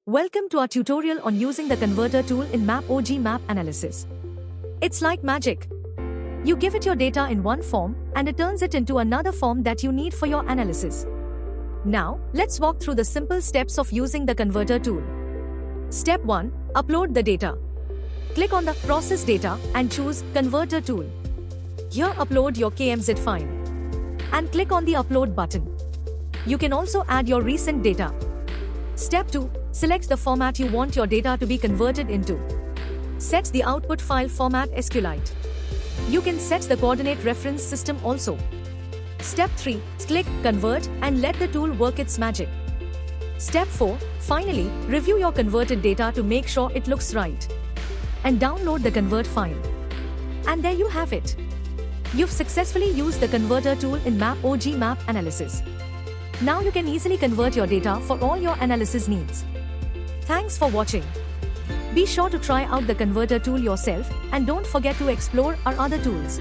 Welcome to our tutorial on using the converter tool in MAPOG Map Analysis. It's like magic. You give it your data in one form, and it turns it into another form that you need for your analysis. Now, let's walk through the simple steps of using the converter tool. Step 1. Upload the data. Click on the Process Data and choose Converter Tool. Here upload your KMZ file. And click on the Upload button. You can also add your recent data. Step 2. Select the format you want your data to be converted into. Set the output file format SQLITE. You can set the coordinate reference system also. Step 3. Click Convert and let the tool work its magic. Step 4. Finally, review your converted data to make sure it looks right. And download the convert file. And there you have it. You've successfully used the converter tool in MAPOG Map Analysis. Now you can easily convert your data for all your analysis needs. Thanks for watching. Be sure to try out the converter tool yourself and don't forget to explore our other tools.